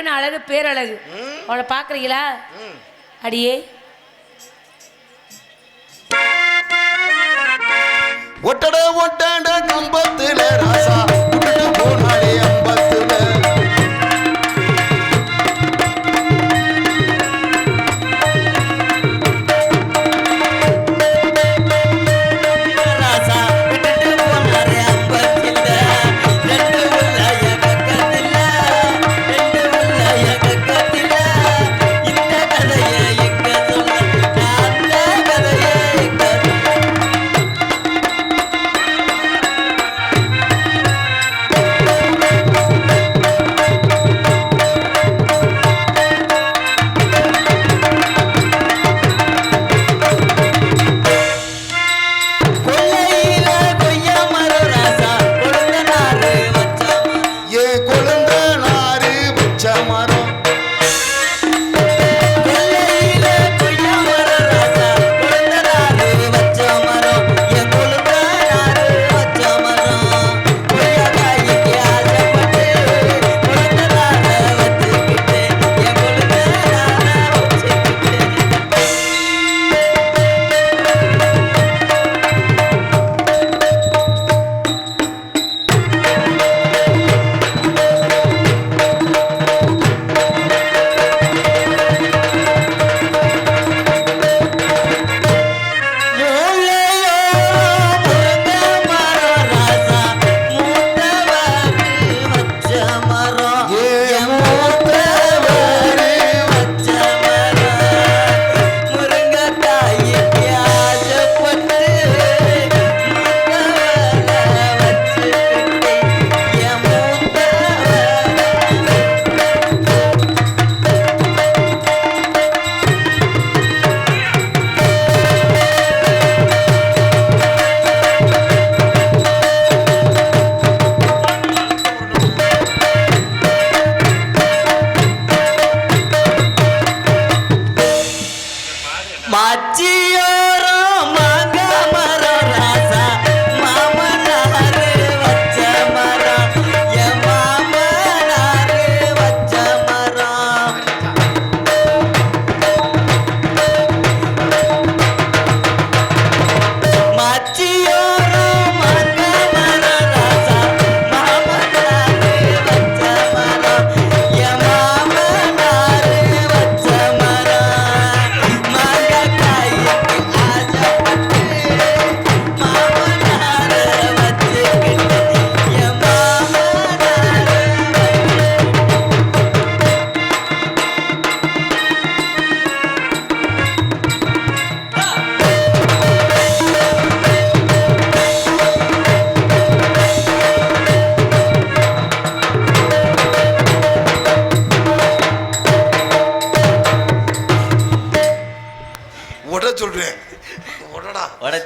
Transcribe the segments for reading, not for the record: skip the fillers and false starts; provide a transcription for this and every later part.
அழகுன்னு அழகு பேரழகு. அவளை பாக்குறீங்களா? அடியே ஒட்டட ஒட்டட கம்பத்துல ராசா போனாலே அம்பத்துல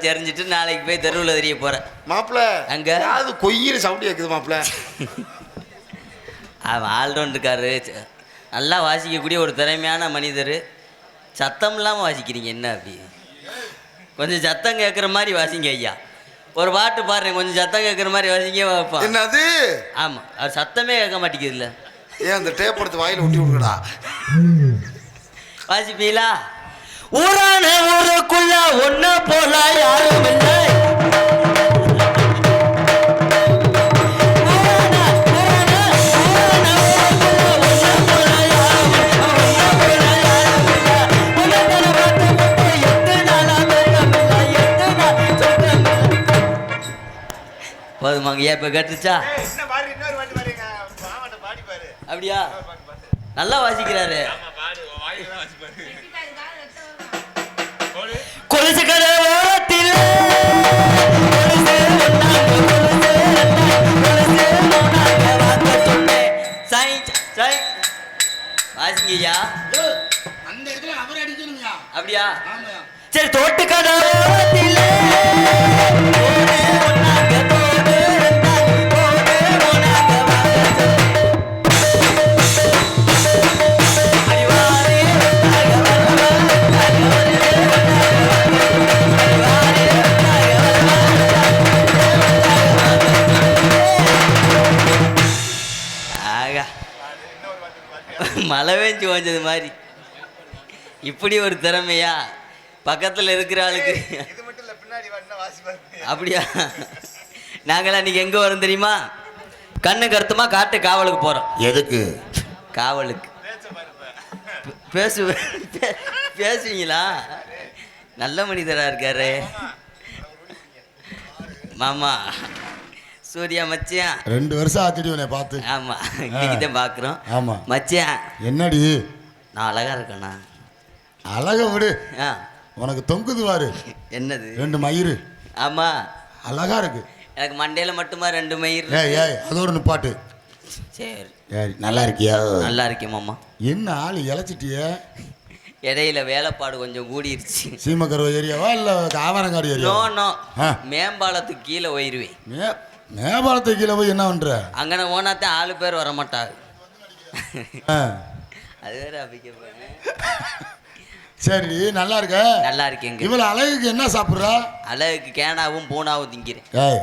தெரிஞ்சிட்டு நாளைக்கு போய் தெருவில் தெரிய போறேன் மாப்பிள்ள. அங்க அது கொய்யிற சவுண்ட் கேக்குது மாப்பிள்ள. அவன் ஆல்ரவுண்ட் இருக்காரு, நல்லா வாசிக்கக்கூடிய ஒரு திறமையான மனிதர். சத்தம் இல்லாமல் வாசிக்கிறீங்க என்ன அப்படி? கொஞ்சம் சத்தம் கேட்குற மாதிரி வாசிங்க ஐயா. ஒரு பாட்டு பாடுறேன், கொஞ்சம் சத்தம் கேட்குற மாதிரி வாசிங்க வைப்பா. என்னது? ஆமாம், அது சத்தமே கேட்க மாட்டேங்குதுல்ல. ஏன் அந்த டேப் எடுத்து வாயில் ஒட்டி விடுங்கடா. வாசிப்பீங்களா? ஊரான ஊருக்குள்ள ஒன்ன போல யாரும் இல்லை. போதுமாங்க, ஏன் இப்போ கேட்டுச்சா? அப்படியா? நல்லா வாசிக்கிறாரு. கொலுசு கடை ஓரத்தில் வாசிங்கய்யா. அப்படியா? சரி, தோட்டு கடை ஓரத்தில் மழவேஞ்சு ஓஞ்சது மாதிரி. இப்படி ஒரு திறமையா பக்கத்தில் இருக்கிற ஆளுக்கு? அப்படியா? நாங்களாம் இன்னைக்கு எங்கே வரோம் தெரியுமா? கண்ணு கருத்துமா காட்டு காவலுக்கு போகிறோம். எதுக்கு? காவலுக்கு. பேசுவீங்களா? நல்ல மனிதராக இருக்காரு மாமா. சூர்யா மச்சான் 2 வருஷம் ஆச்சுடி உன்னை பார்த்து. ஆமாம், இன்னைக்கு தான் பார்க்குறோம். ஆமாம் மச்சான். என்னடி நான் அழகாக இருக்கேண்ணா? அழக விடு, ஆ உனக்கு தொங்குது பாரு என்னது? 2 மயிறு. ஆமாம், அழகா இருக்கு. எனக்கு மண்டையில் மட்டுமா 2 மயிர்? ஏய் அதோட நிப்பாட்டு. சரி, ஏய் நல்லா இருக்கியா? நல்லா இருக்கேன் மாமா. என்ன ஆள் இழைச்சிட்டிய? இடையில வேலைப்பாடு கொஞ்சம் கூடிருச்சு. சீமக்கருவ ஏரியாவா இல்லை ஆவரங்காடு நோ ஏரியாவா? நோ, ஆ. மேம்பாலத்துக்கு கீழே போயிருவேன். மேபாலத்துக்கு கீழே போய் என்ன பண்ற? அங்கே ஓனாத்தான் 4 பேர் வர மாட்டாங்க. ஆ. அது வேற அப்படிங்க. சரி நல்லா இருக்க? நல்லா இருக்கேங்க. இவ்வளவு அழகுக்கு என்ன சாப்பிட்றா? அழகுக்கு கேனாவும் பூனாவும் திங்கிறேன். ஏய்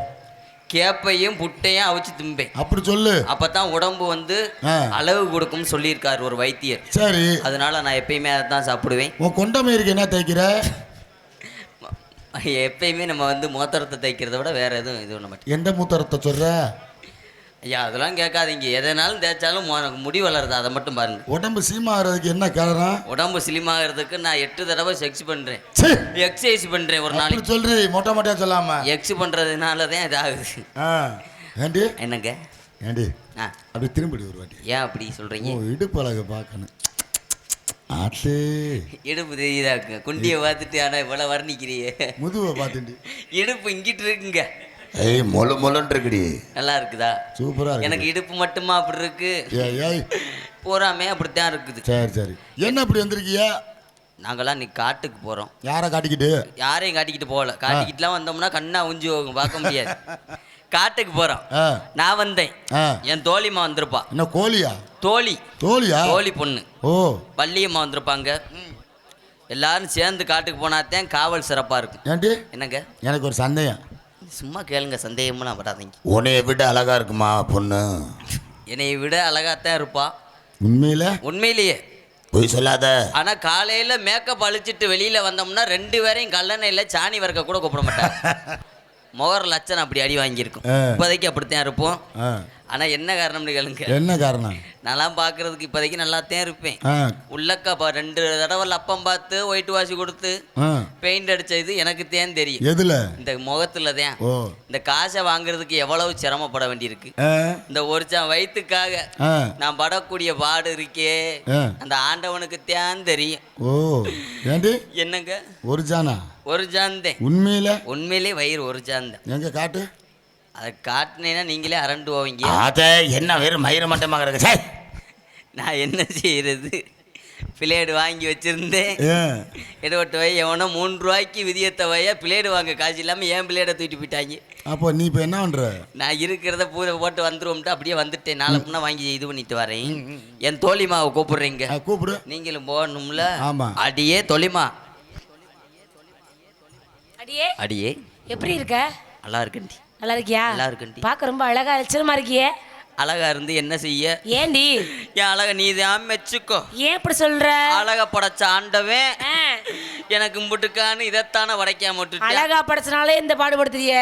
கேப்பையும் புட்டையும் அவிச்சு திம்பேன். அப்படி சொல்லு. அப்பதான் உடம்பு வந்து ஆ. அளவு கொடுக்கும்னு சொல்லியிருக்காரு ஒரு வைத்தியர். சரி, அதனால நான் எப்பயுமே அதை தான் சாப்பிடுவேன். உன் கொண்ட மயிருக்கு என்ன தைக்கிற? எப்பயுமே நம்ம வந்து மூத்தரத்தை தைக்கிறத விட வேற எதுவும் இது பண்ண மாட்டேன். எந்த மூத்தரத்தை சொல்ற? ஐயா அதெல்லாம் கேட்காதீங்க. எதனாலும் தேய்ச்சாலும் எனக்கு முடி வளருது, அதை மட்டும் பாருங்க. உடம்பு சீமாகிறதுக்கு என்ன காரணம்? உடம்பு ஸ்லிமாகிறதுக்கு நான் 8 தடவை செக்ஸ் பண்றேன், சீ, எக்ஸசைஸ் பண்றேன் ஒரு அப்படி நாளைக்கு. சொல்றி மொட்டை மொட்டையா சொல்லாம. எக்ஸ் பண்றதுனால தான் இதாகுது. ஆ. ஏண்டி என்னங்க? ஏண்டி ஆ, அப்படி திரும்பிடி ஒரு வாட்டி. ஏன் அப்படி சொல்றீங்க? ஓ இடுப்பு அழகு பார்க்கணும். ஆட்டு இடுப்பு தெரியுதாக்கு? குண்டியை பார்த்துட்டு ஆனா இவ்வளவு வர்ணிக்கிறியே. முதுவை பார்த்துட்டு. இடுப்பு இங்கிட்டு இருக்குங்க. ஏய் மொழு மொழுன்னு இருக்குடி. நல்லா இருக்குதா? சூப்பரா இருக்கு. எனக்கு இடுப்பு மட்டுமா அப்படி இருக்கு? ஏய் பூராமே அப்படித்தான் இருக்குது. சரி சரி. என்ன அப்படி வந்திருக்கியா? நாங்களாம் இன்னைக்கு காட்டுக்கு போறோம். யாரை காட்டிக்கிட்டு? யாரையும் காட்டிக்கிட்டு போகல. காட்டிக்கிட்டுலாம் வந்தோம்னா கண்ணா உஞ்சி போகும், பார்க்க முடியாது. காட்டுக்கு போறோம். ஆ. நான் வந்தேன், ஆ. என் தோழிமா வந்திருப்பா. என்ன கோழியா? தோழி, தோழியா? தோழி பொண்ணு ஓ வள்ளியம்மா வந்திருப்பாங்க. எல்லாரும் சேர்ந்து காட்டுக்கு போனாத்தான் காவல் சிறப்பா இருக்கும். ஏண்டி? என்னங்க? எனக்கு ஒரு சந்தேகம். சும்மா கேளுங்க, சந்தேகமெல்லாம் படாதீங்க. உன்னைய விட அழகா இருக்குமா பொண்ணு? என்னைய விட அழகாத்தான் இருப்பா. உண்மையில? உண்மையிலேயே. போய் சொல்லாத. ஆனா காலையில மேக்கப் அழிச்சிட்டு வெளியில வந்தோம்னா 2 பேரையும் கல்லணையில சாணி வறுக்க கூட கூப்பிட மாட்டாங்க. முகர் லட்சணம் அப்படி அடி வாங்கியிருக்கும். இப்போதைக்கு அப்படித்தான் இருப்போம். ஆனா என்ன காரணம்னு கேளுங்க. என்ன காரணம்? நான்லாம் பார்க்கறதுக்கு இப்போதைக்கு நல்லாத்தான் இருப்பேன். ஆ. உள்ளக்கா 2 தடவை அப்பம் பார்த்து ஒயிட் வாஷ் கொடுத்து ஆ. பெயிண்ட் அடிச்ச இது எனக்கு தான் தெரியும். எதுல? இந்த முகத்துல தான். ஓ. இந்த காசை வாங்குறதுக்கு எவ்வளவு சிரமப்பட வேண்டியிருக்கு. ஆ. இந்த ஒரு வயிற்றுக்காக ஆ. நான் படக்கூடிய பாடு இருக்கே, ஆ. அந்த ஆண்டவனுக்கு தான் தெரியும். ஓ. ஏண்டி? என்னங்க? ஒரு ஜானா? ஒரு ஜாந்தேன். உண்மையில? உண்மையிலே வயிறு ஒரு ஜாந்தேன். எங்க காட்டு? அதை காட்டினேன்னா நீங்களே அரண்டு போவீங்க. அத என்ன வெறும் மயிறு மட்டமாக இருக்கு. சே, நான் என்ன செய்யறது? பிளேடு வாங்கி வச்சிருந்தேன். ஏன்? இடவட்டு வை எவனோ 3 ரூபாய்க்கு விதியத்த வையா பிளேடு வாங்க காசு இல்லாமல் ஏன் பிளேடை தூக்கிட்டு போயிட்டாங்க. அப்போ நீ இப்போ என்ன பண்ற? நான் இருக்கிறத பூரை போட்டு வந்துருவோம்ட்டு அப்படியே வந்துட்டேன். நாளைக்குன்னா வாங்கி இது பண்ணிட்டு வரேன். என் தோழிமாவை கூப்பிடுறீங்க. கூப்பிடு. நீங்களும் போகணும்ல? ஆமா. அடியே தோழிமா. அடியே அடியே எப்படி இருக்க? நல்லா இருக்கண்டி. நல்லா இருக்கியா? நல்லா இருக்கண்டி. பார்க்க ரொம்ப அழகா லட்சணமா இருக்கியே. அழகா இருந்து என்ன செய்ய? ஏண்டி? என் அழக நீ தான் மெச்சுக்கோ. ஏன் இப்படி சொல்ற? அழக படைச்ச ஆண்டவன் எனக்கு முட்டுக்கான்னு இதைத்தானே வடைக்காம விட்டுட்டு அழகா படைச்சனாலே இந்த பாடுபடுத்துறிய.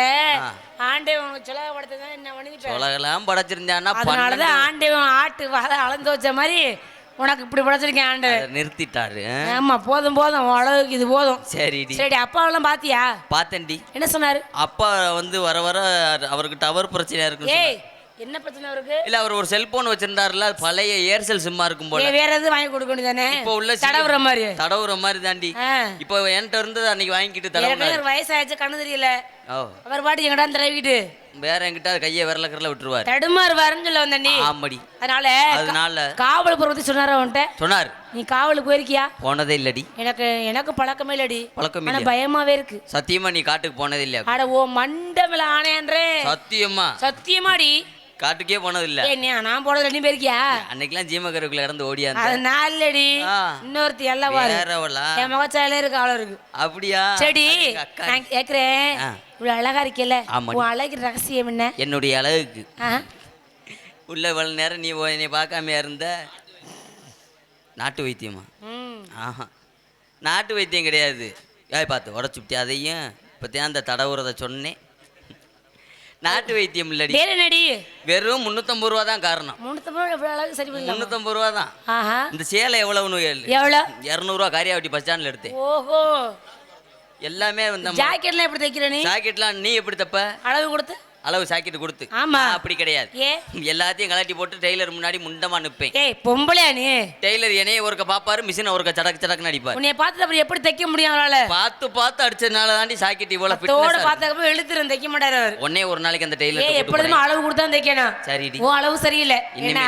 ஆண்டவன் உனக்கு சொலகப்படுத்ததான் என்ன பண்ணிட்டு உலகெல்லாம் படைச்சிருந்தான்னா அதனாலதான் ஆண்டவன் ஆட்டு வாழை அளந்து வச்ச மாதிரி உனக்கு இப்படி படைச்சிருக்கேன் ஆண்டவன். நிறுத்திட்டாரு. ஆமா போதும் போதும் அளவுக்கு இது போதும். சரிடி. சரி அப்பாவெல்லாம் பாத்தியா? பார்த்தேன்டி. என்ன சொன்னாரு? அப்பா வந்து வர வர அவருக்கு டவர் பிரச்சனையா இருக்கு. ஏய் என்ன பிரச்சனை அவருக்கு? இல்ல அவர் ஒரு செல்போன் வச்சிருந்தாருல, பழைய ஏர்செல் சிம்மா இருக்கும் போல. வேற எதுவும் வாங்கி கொடுக்க வேண்டியதானே? இப்போ உள்ள தடவுற மாதிரி. தடவுற மாதிரி தாண்டி. இப்போ என்கிட்ட இருந்து அன்னைக்கு வாங்கிட்டு தடவுனாரு. வயசாயிடுச்சு கண்ணு தெரியல. ஓ. அவர் பாட்டு எங்கடா தடவிட்டு வேற என்கிட்ட கையை விரலக்கறல விட்டுருவாரு. தடுமாறுவாருன்னு சொல்ல வந்த நீ. ஆமாடி. அதனால காவல் பத்தி சொன்னாரு அவன்கிட்ட. சொன்னார். நீ காவலுக்கு போயிருக்கியா? போனதே இல்லடி. எனக்கு பழக்கமே இல்லடி. பழக்கம் இல்ல. பயமாவே இருக்கு. சத்தியமா நீ காட்டுக்கு போனதே இல்லையா? அட ஓ மண்டமல ஆனேன்றே. சத்தியமா? சத்தியமாடி. காட்டுக்கே போனது இல்ல. நான் போனது ரெண்டு பேருக்கியா? அன்னைக்கெல்லாம் ஜீமகருக்குள்ள இறந்து ஓடியா. அது நாலடி. இன்னொருத்தி எல்லாம் பாரு. என் முகச்சாயில இருக்கு அவ்வளவு இருக்கு. அப்படியா? சரி நான் கேக்குறேன், இவ்வளவு அழகா இருக்கல, உன் அழகு ரகசியம் என்ன? என்னுடைய அழகுக்கு உள்ள இவ்வளவு நேரம் நீ என்னை பார்க்காம இருந்த. நாட்டு வைத்தியமா? ம். ஆஹா, நாட்டு வைத்தியம் கிடையாது. ஏய் பார்த்து உடச்சுப்டி அதையும் இப்போ அந்த தடவுறத சொன்னேன். நாட்டு வைத்தியம் இல்லடி. வேற என்னடி? வெறும் 350 ரூபா தான் காரணம். 350 எவ்வளவு அளவுக்கு சரி பண்ணலாம்? 350 ரூபா தான். ஆஹா. இந்த சேலை எவ்வளவுன்னு எவ்வளோ? 200 ரூபா காரியாவட்டி பஸ் ஸ்டாண்ட்ல எடுத்தேன். ஓஹோ. எல்லாமே வந்து ஜாக்கெட்லாம் எப்படி தைக்கிற நீ? ஜாக்கெட்லாம் நீ எப்படி தப்ப? அளவு கொடுத்து அளவு ஜாக்கெட் கொடுத்து. ஆமா. நான் அப்படி கிடையாது. ஏ எல்லாத்தையும் கலட்டி போட்டு டெய்லர் முன்னாடி முண்டமா நிப்பேன். ஏய் பொம்பளையா நீ? டெய்லர் என்னைய ஒருக்க பாப்பாரு, மிஷினை ஒருக்க சடக்கு சடக்குன்னு அடிப்பாரு. உன்னைய பார்த்து அப்புறம் எப்படி தைக்க முடியும் அவரால? பார்த்து பார்த்து அடிச்சதுனால தாண்டி ஜாக்கெட் இவ்வளவு தோட ஃபிட்னஸ். பார்த்தப்ப இழுத்துறேன், தைக்க மாட்டாரு அவர். ஒண்ணே ஒரு நாளைக்கு அந்த ஏய் டெய்லர் எப்பொழுதுமே அளவு கொடுத்தா தைக்கணும். சரிடி. ஓ அளவு சரியில்லை. ஏன்னா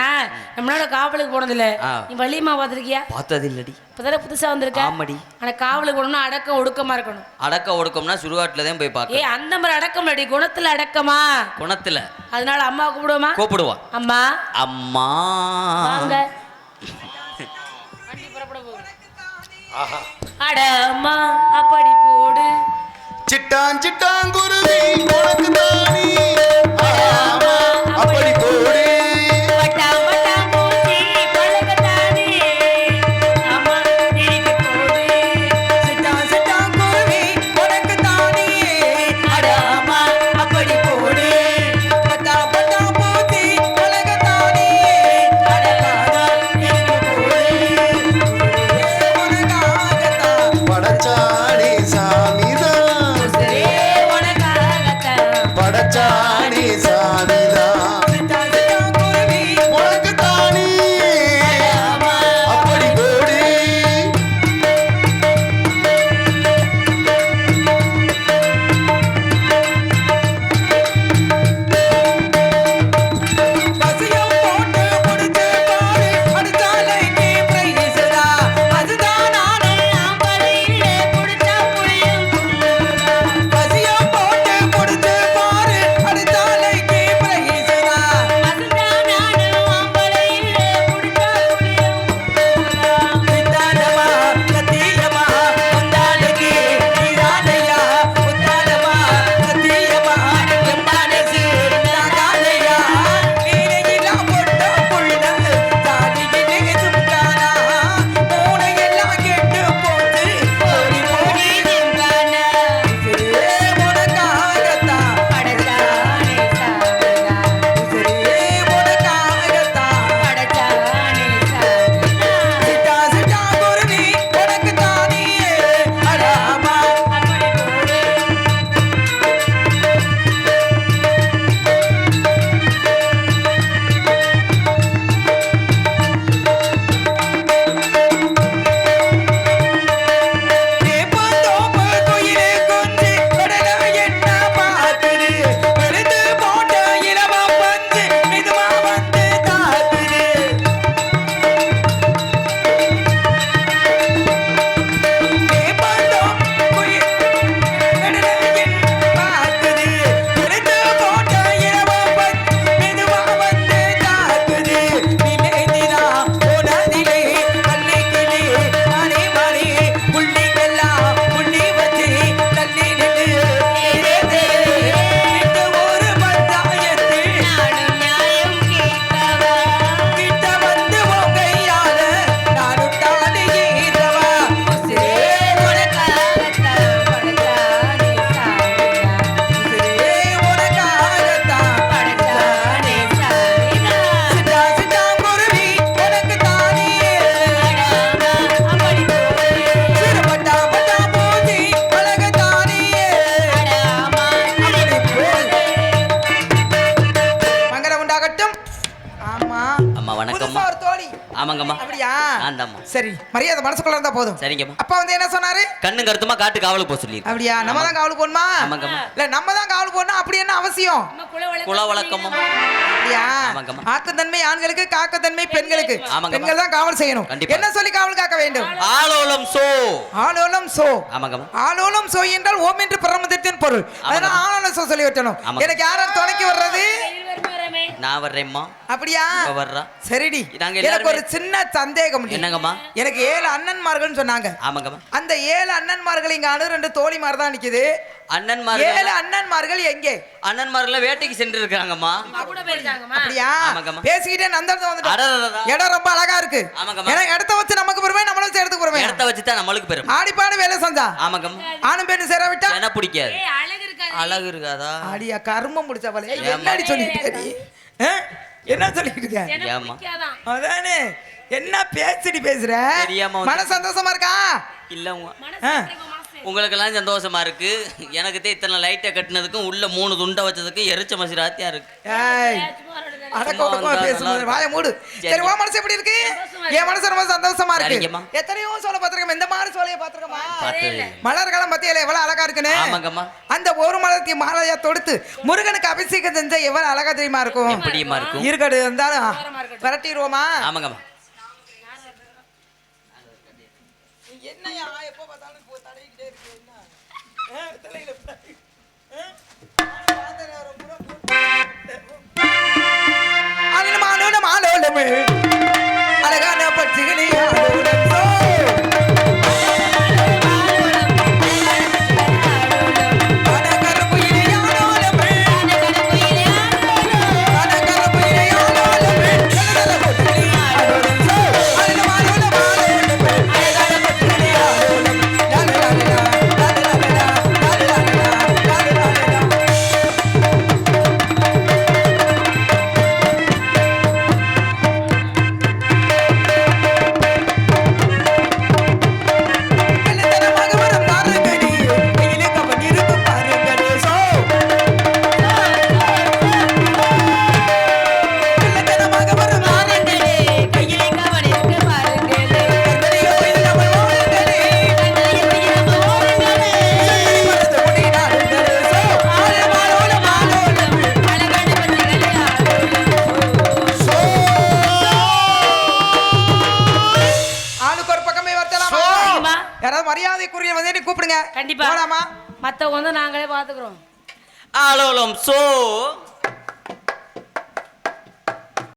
நம்மளோட காவலுக்கு போனது இல்ல. ஆ. நீ வள்ளியம்மா பார்த்திருக்கியா? பார்த்தது இல்லடி. இப்பதானே புதுசா வந்திருக்க. ஆமாடி. ஆனா காவலுக்கு போகணும்னா அடக்கம் ஒடுக்கமா இருக்கணும். அடக்க ஒடுக்கம்னா சுடுகாட்டுல தான் போய் பார்க்க. ஏய் அந்த மாதிரி அடக்கம் இல்லடி, குணத்துல அடக்கமா. குணத்துல. அதனால அம்மா கூப்பிடுவோமா? கூப்பிடுவா. அம்மா அம்மா வாங்க. வண்டி புறப்பட போகுது. அட அம்மா அப்படி போடு. சிட்டான் சிட்டாங்குருவி உனக்கு தானி ஆமா அப்படி போடு. பட்டா பட்டா பூச்சி பழகத்தானே. அம்மா திருப்பி போடு. சிட்டா சிட்டா குருவி உனக்கு தானே. அட அம்மா அப்படி போடு. பட்டா பட்டா பூச்சி பழகத்தானே. அட அம்மா திருப்பி போடு. உனக்காகத்தான் படைச்சானே சாமிதான், உசுரே உனக்காகத்தான். படைச்சானே சாமிதான் சிட்டா சிட்டா குருவி உனக்கு தானி அம்மா அப்படி போடு. பசியம் போட்டு முடிச்சு பாரு அடிச்சாலைக்கு பிரைஸ்டா. அதுதான் நானே ஆம்பளையிலே புடிச்சா புளியும் குங்குமமா. பசியம் போட்டு முடிச்சு பாரு அடிச்சாலைக்கு பிரைஸ்டா. அதுதான் நானே ஆம்பளையிலே புடிச்சா புளியும் குங்குமமா. வித்தானமா கத்தியமா வந்தாலுக்கு நீரானையா. உத்தானமா கத்தியமா எம்பானசு நாகானையா. நீரையெல்லாம் பொட்ட புள்ள தாடியிலே சும்கானா. மூளையெல்லாம் கெட்டு போச்சு ஓடி போடி நின்றானா. உசுரே உனக்காகத்தான் படைச்சானே சாமியா. உசுரே உனக்காகத்தான் படைச்சானே சாமியா. சிட்டா சிட்டா குருவி உனக்கு தானே. அட அம்மா அப்படி போடு. ஏப்பந்தோப்பு குயிலே குஞ்சு கடலை என்ன பார்க்குது. வெளுத்து போட்ட இளவ பஞ்சு மெதுவா வந்து தாக்குது. ஏப்பந்தோப்பு குயில் கடலை என்ன பார்க்குது. வெளுத்து போட்ட இளவ பஞ்சு மெதுவா வந்து தாக்குது. நிலைத்தினா போனதிலே பள்ளிக்கிளி மணி மணி புள்ளிங்கெல்லாம் புள்ளி வச்சு தள்ளி நின்று ஒரு பஞ்சாயத்து நானும் நியாயம் கேட்கவா. கிட்ட வந்து உன் கையால நானும் தாலி ஏறவா. உசுரே உனக்காகத்தான் படைச்சானே சாமியா. உசுரே உனக்காகத்தான் படைச்சானே சாமியா. சிட்டா சிட்டா குருவி உனக்கு தானே. அடாமா அப்படி போடு. சிறுபட்டா பட்டா பூச்சி பழகத்தானே. அடாமா அப்படி போடு. மங்களம் உண்டாகட்டும். ஆமா அம்மா வணக்கம்மா. புதுசா ஒரு தோழி. ஆமாங்கம்மா. அப்படியா? ஆந்தாம்மா. சரி, மரியாதை மனசுக்குள்ள இருந்தா போதும். சரிங்கம்மா. அப்பா வந்து என்ன சொன்னாரு? கண்ணு கருத்துமா காட்டு காவலுக்கு போக சொல்லி. அப்படியா? நம்ம தான் காவல் போடணுமா? ஆமாங்கம்மா. இல்ல நம்ம தான் காவல் போடணும், அப்படி என்ன அவசியம்? குல வழக்கம்மா. அப்படியா? ஆமாங்கம்மா. ஆக்கத்தன்மை ஆண்களுக்கு, காக்கத்தன்மை பெண்களுக்கு. ஆமாங்கம்மா. பெண்கள் தான் காவல் செய்யணும். கண்டிப்பா. என்ன சொல்லி காவல் காக்க வேண்டும்? ஆலோலம் சோ. ஆலோலம் சோ. ஆமாங்கம்மா. ஆலோலம் சோ என்றால் ஓம் என்று பிரம்மத்தின் பொருள். அதனால ஆலோலம் சோ சொல்லி வைக்கணும். ஆமாங்க. எனக்கு யாரார் துணைக்கு வர்றது? நான் வர்றேம்மா. அப்படியா இப்ப வர்றா. சரிடி. நாங்க எனக்கு எல்லாருமே- ஒரு சின்ன சந்தேகம். என்னங்கம்மா? எனக்கு 7 அண்ணன்மார்கள் சொன்னாங்க. ஆமாங்கம்மா. அந்த 7 அண்ணன்மார்கள் இங்க 2 தோழிமார் தான் நிக்குது. அண்ணன்மார்கள் 7 அண்ணன்மார்கள் எங்கே? அண்ணன்மார்கள வேட்டைக்கு சென்று இருக்காங்கம்மா. கூட போயிருக்காங்கம்மா. அப்படியா ஆமாங்கம்மா. பேசிக்கிட்டே நந்தனத்தை வந்துட்டோம். அடடடடா. இடம் ரொம்ப அழகா இருக்கு. ஆமாங்கம்மா. எனக்கு இடத்த வச்சு நமக்கு பெருமை, நம்மளும் வச்சு இடத்துக்கு பெருமை. இடத்த வச்சு தான் நம்மளுக்கு பெரும். ஆடிப்பாடு வேலை செஞ்சா ஆமாங்கம்மா. ஆணும் பெண்ணு சேர விட்டா என்ன பிடிக்காது. ஏய், அழகு இருக்காது. அழகு இருக்காதா? ஆடியா கர்மம் முடிச்சவளே. ஏம்மா? என்னடி சொல்லிட்டு இருக்க நீ? என்ன சொல்லிட்டு இருக்க? எனக்கு ஏம்மா? பிடிக்காதான். அதானே என்ன பேசிட்டு பேசுற? தெரியாம வந்து- மன சந்தோஷமா இருக்கா? இல்ல மனசு ஆ. எனக்கு மனசு. உங்களுக்கெல்லாம் சந்தோஷமா இருக்கு. எனக்கு இத்தனை லைட்டை கட்டினதுக்கும் உள்ள 3 துண்டை வச்சதுக்கும் எரிச்ச மசிராத்தியா இருக்கு. ஏய் சும்மா ரெண்டு அடக்க சும்மா ஒடுக்கமா வந்தா பேசும்போது நல்லா வாயை மூடு. சரி. சரி உன் மனசு எப்படி இருக்கு? என் மனசு ரொம்ப சந்தோஷமா இருக்கு. சரிங்கம்மா. எத்தனையோ சோலை பார்த்திருக்கோம். இந்த மாதிரி சோலையை பார்த்திருக்கோமா? பார்த்தது. மலர்களும் பத்தியில எவ்வளவு அழகா இருக்குன்னு. ஆமாங்கம்மா. அந்த ஒரு மலர்த்தி மாலையா தொடுத்து முருகனுக்கு அபிஷேகம் செஞ்சா எவ்வளவு அழகா தெரியுமா இருக்கும்? எப்படியுமா இருக்கும்? இருக்கடு இருந்தாலும் விரட்டிடுவோமா? ஆமாங்கம்மா. என்னையா எப்போ பார்த்தாலும் இப்போ தடைக்கிட்டே இருக்கு என்ன? தலையில அழகான பட்சிகளே மரியாதைக்குரிய வந்து கூப்பிடுங்க. கண்டிப்பா. போலாமா? மத்தவங்க வந்து நாங்களே பாத்துக்கிறோம். ஆலோலம் சோ